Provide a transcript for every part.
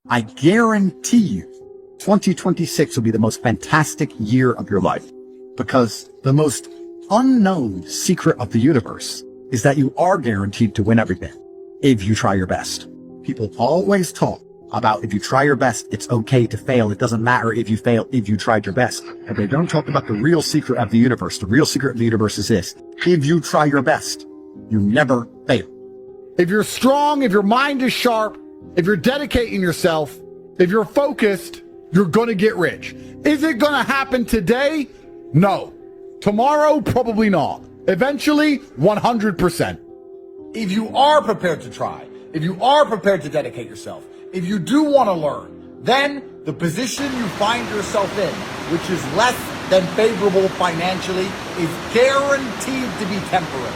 I guarantee you 2026 will be the most fantastic year of your life, because the most unknown secret of the universe is that you are guaranteed to win everything if you try your best. People always talk about if you try your best, it's okay to fail. It doesn't matter if you fail, if you tried your best. And they don't talk about the real secret of the universe. The real secret of the universe is this: if you try your best, you never fail. If you're strong, if your mind is sharp, if you're dedicating yourself, if you're focused, you're going to get rich. Is it going to happen today? No. Tomorrow? Probably not. Eventually? 100%. If you are prepared to try, if you are prepared to dedicate yourself, if you do want to learn, then the position you find yourself in, which is less than favorable financially, is guaranteed to be temporary.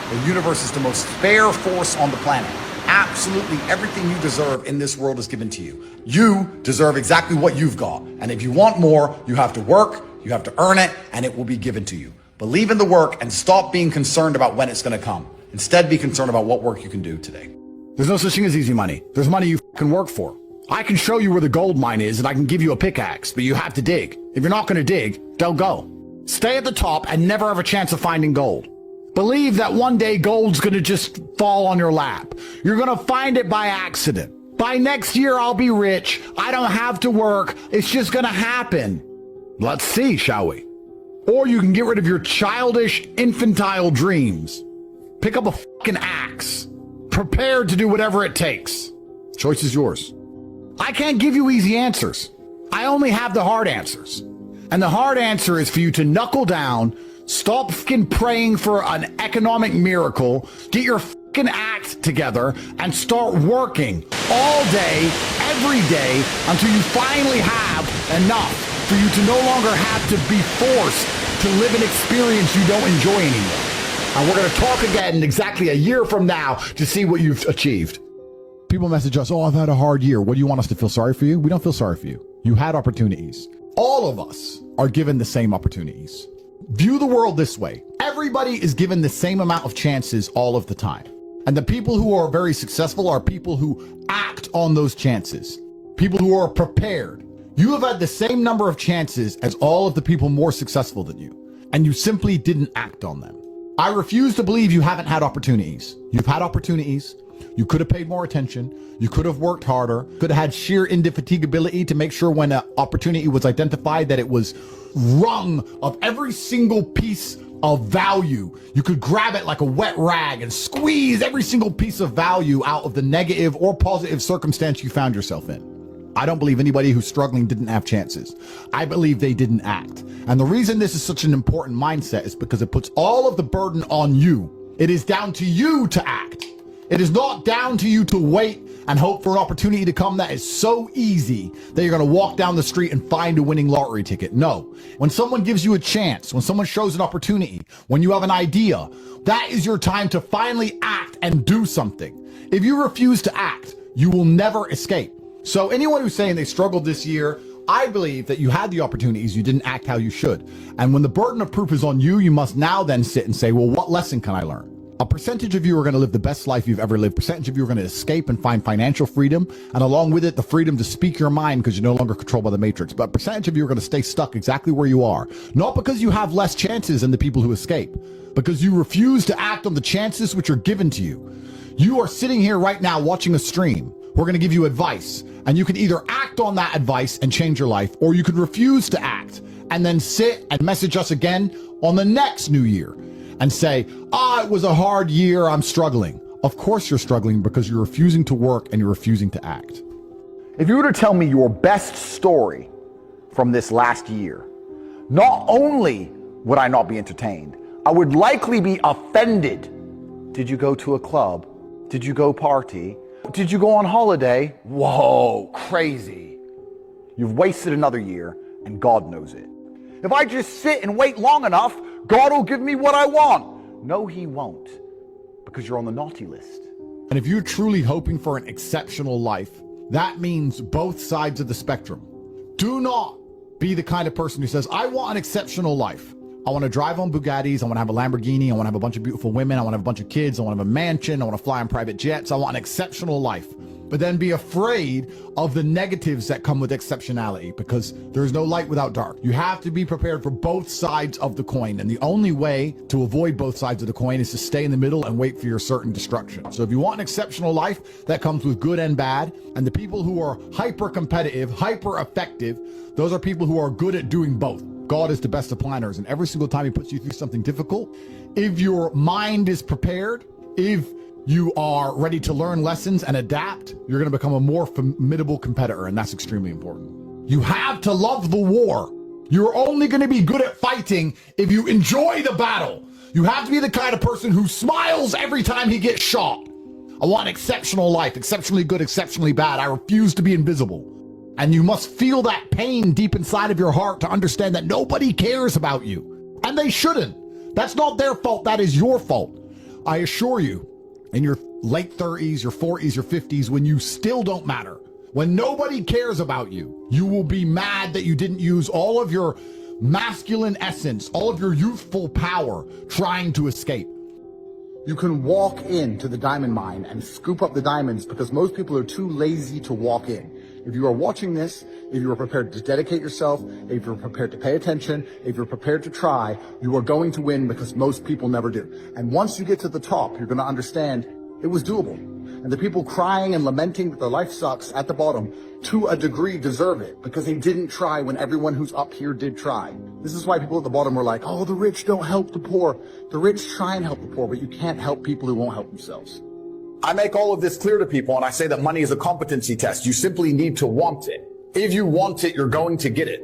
The universe is the most fair force on the planet. Absolutely everything you deserve in this world is given to you. You deserve exactly what you've got. And if you want more, you have to work, you have to earn it, and it will be given to you. Believe in the work and stop being concerned about when it's going to come. Instead, be concerned about what work you can do today. There's no such thing as easy money. There's money you can work for. I can show you where the gold mine is and I can give you a pickaxe, but you have to dig. If you're not going to dig, don't go. Stay at the top and never have a chance of finding gold. Believe that one day gold's going to just fall on your lap. You're going to find it by accident. By next year, I'll be rich. I don't have to work. It's just going to happen. Let's see, shall we? Or you can get rid of your childish, infantile dreams. Pick up a fucking axe. Prepared to do whatever it takes. Choice is yours. I can't give you easy answers. I only have the hard answers. And the hard answer is for you to knuckle down, stop fucking praying for an economic miracle, get your fucking act together, and start working all day, every day, until you finally have enough for you to no longer have to be forced to live an experience you don't enjoy anymore. And we're going to talk again in exactly a year from now to see what you've achieved. People message us, oh, I've had a hard year. What do you want us to feel sorry for you? We don't feel sorry for you. You had opportunities. All of us are given the same opportunities. View the world this way. Everybody is given the same amount of chances all of the time. And the people who are very successful are people who act on those chances. People who are prepared. You have had the same number of chances as all of the people more successful than you, and you simply didn't act on them. I refuse to believe you haven't had opportunities. You've had opportunities. You could have paid more attention. You could have worked harder. Could have had sheer indefatigability to make sure when an opportunity was identified that it was wrung of every single piece of value. You could grab it like a wet rag and squeeze every single piece of value out of the negative or positive circumstance you found yourself in. I don't believe anybody who's struggling didn't have chances. I believe they didn't act. And the reason this is such an important mindset is because it puts all of the burden on you. It is down to you to act. It is not down to you to wait and hope for an opportunity to come that is so easy that you're going to walk down the street and find a winning lottery ticket. No. When someone gives you a chance, when someone shows an opportunity, when you have an idea, that is your time to finally act and do something. If you refuse to act, you will never escape. So anyone who's saying they struggled this year, I believe that you had the opportunities, you didn't act how you should. And when the burden of proof is on you, you must now then sit and say, well, what lesson can I learn? A percentage of you are going to live the best life you've ever lived. Percentage of you are going to escape and find financial freedom, and along with it, the freedom to speak your mind because you're no longer controlled by the matrix. But a percentage of you are going to stay stuck exactly where you are. Not because you have less chances than the people who escape, because you refuse to act on the chances which are given to you. You are sitting here right now watching a stream. We're going to give you advice, and you can either act on that advice and change your life, or you could refuse to act and then sit and message us again on the next new year and say, it was a hard year, I'm struggling. Of course you're struggling because you're refusing to work and you're refusing to act. If you were to tell me your best story from this last year, not only would I not be entertained, I would likely be offended. Did you go to a club? Did you go party? Did you go on holiday? Whoa, crazy. You've wasted another year, and God knows it. If I just sit and wait long enough, God will give me what I want. No, he won't, because you're on the naughty list. And if you're truly hoping for an exceptional life, that means both sides of the spectrum. Do not be the kind of person who says, I want an exceptional life. I want to drive on Bugattis. I want to have a Lamborghini. I want to have a bunch of beautiful women. I want to have a bunch of kids. I want to have a mansion. I want to fly on private jets. I want an exceptional life. but then be afraid of the negatives that come with exceptionality, because there's no light without dark. You have to be prepared for both sides of the coin, and the only way to avoid both sides of the coin is to stay in the middle and wait for your certain destruction. So if you want an exceptional life that comes with good and bad, and the people who are hyper competitive, hyper effective, those are people who are good at doing both. God is the best of planners, and every single time he puts you through something difficult, if your mind is prepared, if you are ready to learn lessons and adapt, you're going to become a more formidable competitor, and that's extremely important. You have to love the war. You're only going to be good at fighting if you enjoy the battle. You have to be the kind of person who smiles every time he gets shot. I want an exceptional life, exceptionally good, exceptionally bad. I refuse to be invisible. And you must feel that pain deep inside of your heart to understand that nobody cares about you. And they shouldn't. That's not their fault. That is your fault. I assure you, in your late 30s, your 40s, your 50s, when you still don't matter, when nobody cares about you, you will be mad that you didn't use all of your masculine essence, all of your youthful power trying to escape. You can walk into the diamond mine and scoop up the diamonds because most people are too lazy to walk in. If you are watching this, if you are prepared to dedicate yourself, if you're prepared to pay attention, if you're prepared to try, you are going to win because most people never do. And once you get to the top, you're going to understand it was doable. And the people crying and lamenting that their life sucks at the bottom, to a degree, deserve it because they didn't try when everyone who's up here did try. This is why people at the bottom were like, oh, the rich don't help the poor. The rich try and help the poor, but you can't help people who won't help themselves. I make all of this clear to people, and I say that money is a competency test. You simply need to want it. If you want it, you're going to get it.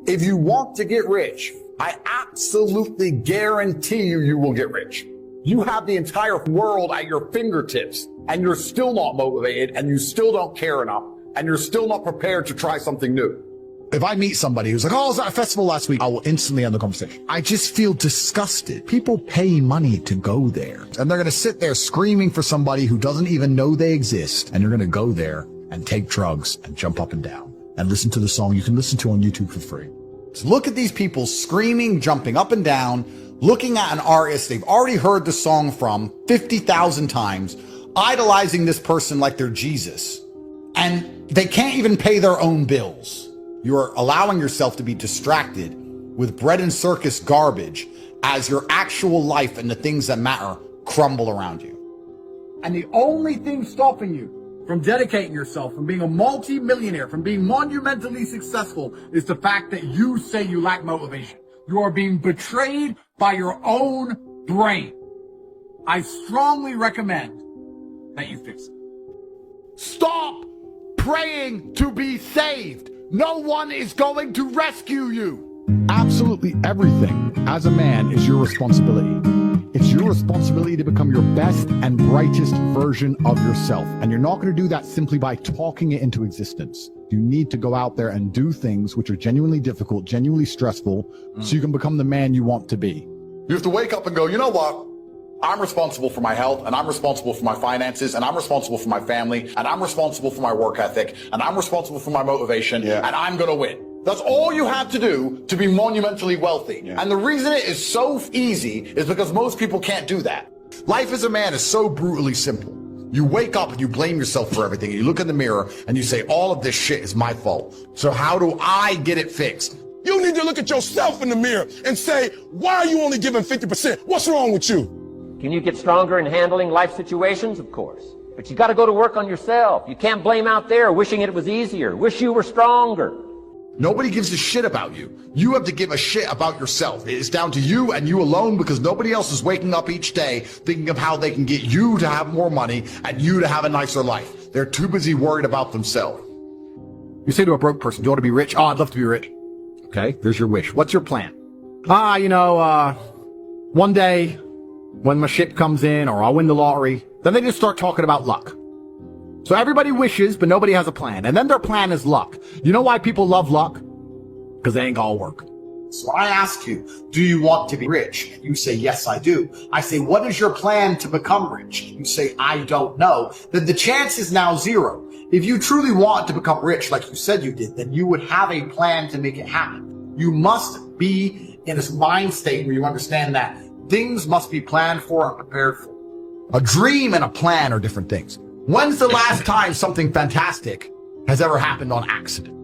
If you want to get rich, I absolutely guarantee you will get rich. You have the entire world at your fingertips, and you're still not motivated, and you still don't care enough, and you're still not prepared to try something new. If I meet somebody who's like, oh, I was at a festival last week, I will instantly end the conversation. I just feel disgusted. People pay money to go there, and they're going to sit there screaming for somebody who doesn't even know they exist, and you're going to go there and take drugs and jump up and down and listen to the song you can listen to on YouTube for free. So look at these people screaming, jumping up and down, looking at an artist they've already heard the song from 50,000 times, idolizing this person like they're Jesus, and they can't even pay their own bills. You're allowing yourself to be distracted with bread and circus garbage as your actual life and the things that matter crumble around you. And the only thing stopping you from dedicating yourself, from being a multi-millionaire, from being monumentally successful is the fact that you say you lack motivation. You are being betrayed by your own brain. I strongly recommend that you fix it. Stop praying to be saved. No one is going to rescue you. Absolutely everything as a man is your responsibility. It's your responsibility to become your best and brightest version of yourself. And you're not going to do that simply by talking it into existence. You need to go out there and do things which are genuinely difficult, genuinely stressful, so you can become the man you want to be. You have to wake up and go, you know what? I'm responsible for my health, and I'm responsible for my finances, and I'm responsible for my family, and I'm responsible for my work ethic, and I'm responsible for my motivation, and I'm going to win. That's all you have to do to be monumentally wealthy. Yeah. And the reason it is so easy is because most people can't do that. Life as a man is so brutally simple. You wake up and you blame yourself for everything. You look in the mirror and you say, all of this shit is my fault. So how do I get it fixed? You need to look at yourself in the mirror and say, why are you only giving 50%? What's wrong with you? Can you get stronger in handling life situations? Of course. But you got to go to work on yourself. You can't blame out there wishing it was easier. Wish you were stronger. Nobody gives a shit about you. You have to give a shit about yourself. It is down to you and you alone, because nobody else is waking up each day thinking of how they can get you to have more money and you to have a nicer life. They're too busy worried about themselves. You say to a broke person, do you want to be rich? Oh, I'd love to be rich. Okay, there's your wish. What's your plan? One day when my ship comes in, or I'll win the lottery, then they just start talking about luck. So everybody wishes, but nobody has a plan. And then their plan is luck. You know why people love luck? Because they ain't gonna work. So I ask you, do you want to be rich? You say, yes, I do. I say, what is your plan to become rich? You say, I don't know. Then the chance is now 0. If you truly want to become rich, like you said you did, then you would have a plan to make it happen. You must be in a mind state where you understand that things must be planned for and prepared for. A dream and a plan are different things. When's the last time something fantastic has ever happened on accident?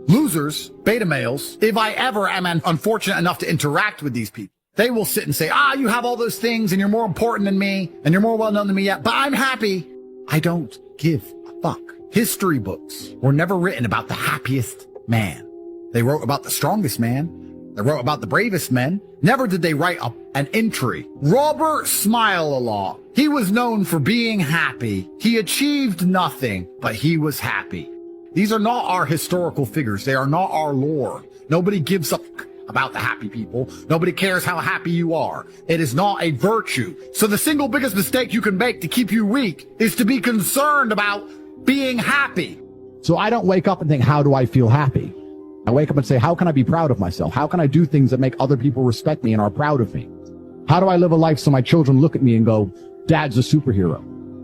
Losers, beta males, if I ever am unfortunate enough to interact with these people, they will sit and say, you have all those things and you're more important than me and you're more well known than me yet, but I'm happy. I don't give a fuck. History books were never written about the happiest man. They wrote about the strongest man. They wrote about the bravest men. Never did they write an entry. Robert Smile-a-Lot. He was known for being happy. He achieved nothing, but he was happy. These are not our historical figures. They are not our lore. Nobody gives a fuck about the happy people. Nobody cares how happy you are. It is not a virtue. So the single biggest mistake you can make to keep you weak is to be concerned about being happy. So I don't wake up and think, how do I feel happy? I wake up and say, how can I be proud of myself? How can I do things that make other people respect me and are proud of me? How do I live a life so my children look at me and go, Dad's a superhero?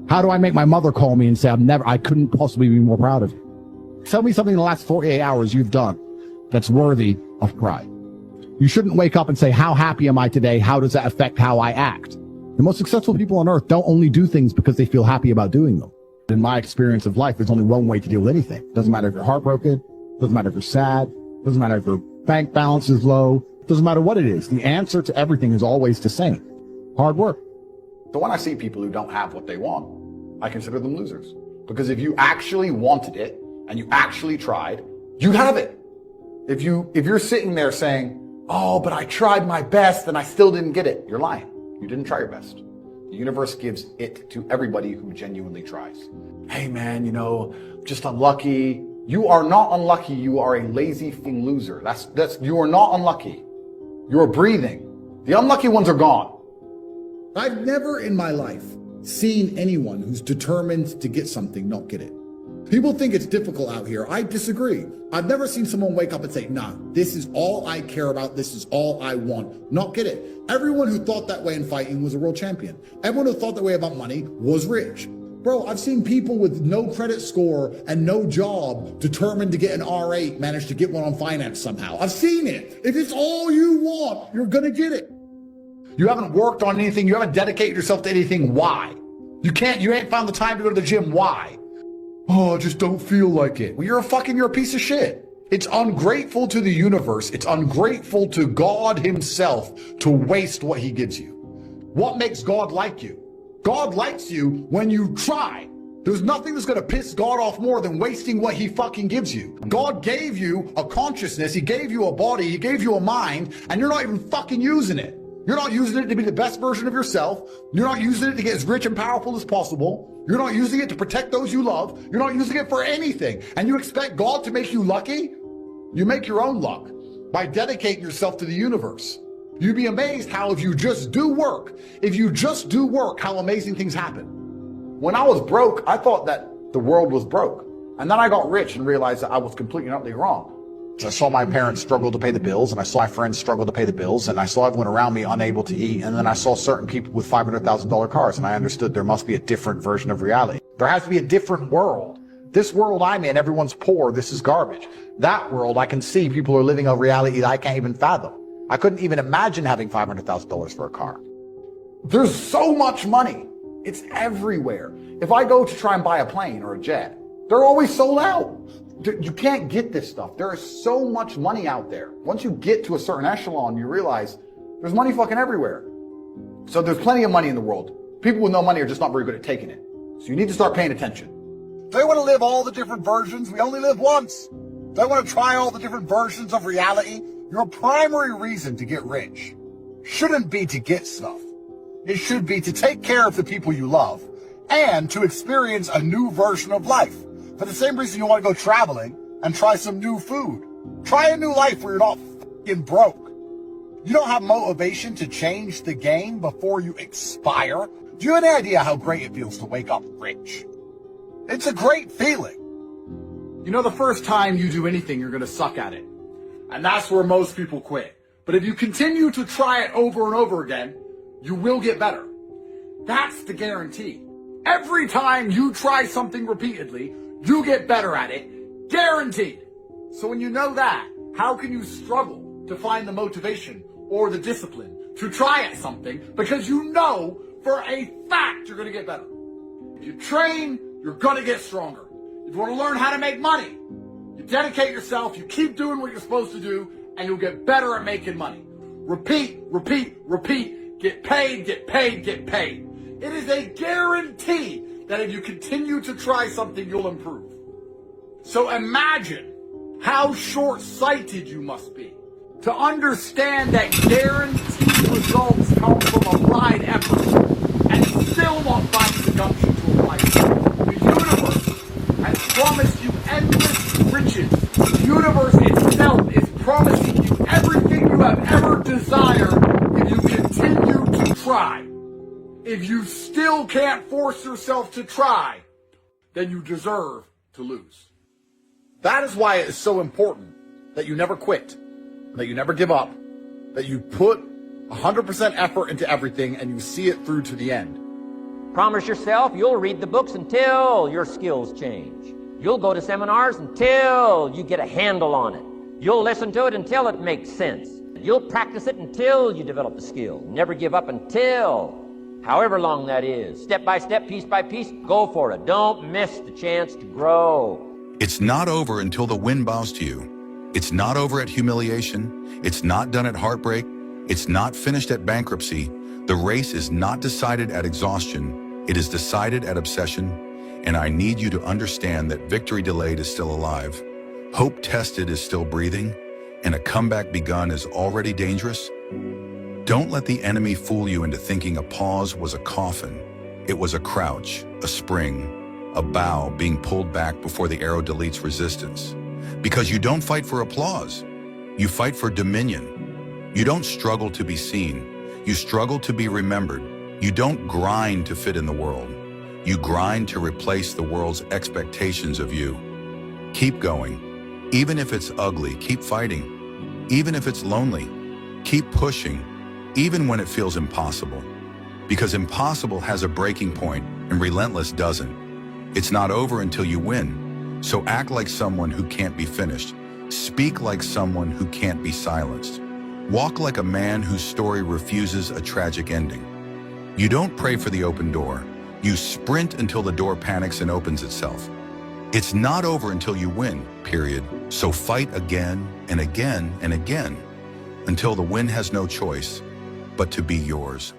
How do I make my mother call me and say, I couldn't possibly be more proud of you? Tell me something in the last 48 hours you've done that's worthy of pride. You shouldn't wake up and say, how happy am I today? How does that affect how I act? The most successful people on earth don't only do things because they feel happy about doing them. In my experience of life, there's only one way to deal with anything. Doesn't matter if you're heartbroken. Doesn't matter if you're sad. Doesn't matter if your bank balance is low. Doesn't matter what it is. The answer to everything is always the same. Hard work. So when I see people who don't have what they want, I consider them losers. Because if you actually wanted it and you actually tried, you'd have it. If you're sitting there saying, but I tried my best and I still didn't get it, you're lying. You didn't try your best. The universe gives it to everybody who genuinely tries. Hey man, just unlucky. You are not unlucky. You are a lazy fucking loser. You are not unlucky. You're breathing. The unlucky ones are gone. I've never in my life seen anyone who's determined to get something not get it. People think it's difficult out here. I disagree. I've never seen someone wake up and say, nah, this is all I care about. This is all I want. Not get it. Everyone who thought that way in fighting was a world champion. Everyone who thought that way about money was rich. Bro, I've seen people with no credit score and no job determined to get an R8 manage to get one on finance somehow. I've seen it. If it's all you want, you're going to get it. You haven't worked on anything. You haven't dedicated yourself to anything. Why? You ain't found the time to go to the gym. Why? I just don't feel like it. Well, you're a piece of shit. It's ungrateful to the universe. It's ungrateful to God himself to waste what he gives you. What makes God like you? God likes you when you try. There's nothing that's going to piss God off more than wasting what he fucking gives you. God gave you a consciousness. He gave you a body. He gave you a mind, and you're not even fucking using it. You're not using it to be the best version of yourself. You're not using it to get as rich and powerful as possible. You're not using it to protect those you love. You're not using it for anything. And you expect God to make you lucky? You make your own luck by dedicating yourself to the universe. You'd be amazed how if you just do work, how amazing things happen. When I was broke, I thought that the world was broke. And then I got rich and realized that I was completely and utterly wrong. I saw my parents struggle to pay the bills, and I saw my friends struggle to pay the bills, and I saw everyone around me unable to eat, and then I saw certain people with $500,000 cars, and I understood there must be a different version of reality. There has to be a different world. This world I'm in, everyone's poor, this is garbage. That world, I can see people are living a reality that I can't even fathom. I couldn't even imagine having $500,000 for a car. There's so much money. It's everywhere. If I go to try and buy a plane or a jet, they're always sold out. You can't get this stuff. There is so much money out there. Once you get to a certain echelon, you realize there's money fucking everywhere. So there's plenty of money in the world. People with no money are just not very good at taking it. So you need to start paying attention. They want to live all the different versions. We only live once. They want to try all the different versions of reality. Your primary reason to get rich shouldn't be to get stuff. It should be to take care of the people you love and to experience a new version of life. For the same reason you want to go traveling and try some new food. Try a new life where you're not fucking broke. You don't have motivation to change the game before you expire. Do you have any idea how great it feels to wake up rich? It's a great feeling. You know, the first time you do anything, you're going to suck at it. And that's where most people quit. But if you continue to try it over and over again, you will get better. That's the guarantee. Every time you try something repeatedly, you get better at it. Guaranteed. So when you know that, how can you struggle to find the motivation or the discipline to try at something because you know for a fact you're going to get better? If you train you're gonna get stronger. If you wanna learn how to make money, you dedicate yourself, you keep doing what you're supposed to do, and you'll get better at making money. Repeat, repeat, repeat. Get paid, get paid, get paid. It is a guarantee that if you continue to try something, you'll improve. So imagine how short-sighted you must be to understand that guaranteed results come from applied effort and still not find the gumption to apply it. The universe has promised you endless riches. The universe itself is promising you everything you have ever desired if you continue to try. If you still can't force yourself to try, then you deserve to lose. That is why it is so important that you never quit, that you never give up, that you put 100% effort into everything and you see it through to the end. Promise yourself you'll read the books until your skills change. You'll go to seminars until you get a handle on it. You'll listen to it until it makes sense. You'll practice it until you develop the skill. Never give up until, however long that is. Step by step, piece by piece, go for it. Don't miss the chance to grow. It's not over until the wind bows to you. It's not over at humiliation. It's not done at heartbreak. It's not finished at bankruptcy. The race is not decided at exhaustion. It is decided at obsession. And I need you to understand that victory delayed is still alive. Hope tested is still breathing. And a comeback begun is already dangerous. Don't let the enemy fool you into thinking a pause was a coffin. It was a crouch, a spring, a bow being pulled back before the arrow deletes resistance. Because you don't fight for applause. You fight for dominion. You don't struggle to be seen. You struggle to be remembered. You don't grind to fit in the world. You grind to replace the world's expectations of you. Keep going. Even if it's ugly, keep fighting. Even if it's lonely, keep pushing. Even when it feels impossible. Because impossible has a breaking point and relentless doesn't. It's not over until you win. So act like someone who can't be finished. Speak like someone who can't be silenced. Walk like a man whose story refuses a tragic ending. You don't pray for the open door. You sprint until the door panics and opens itself. It's not over until you win, period. So fight again and again and again until the win has no choice but to be yours.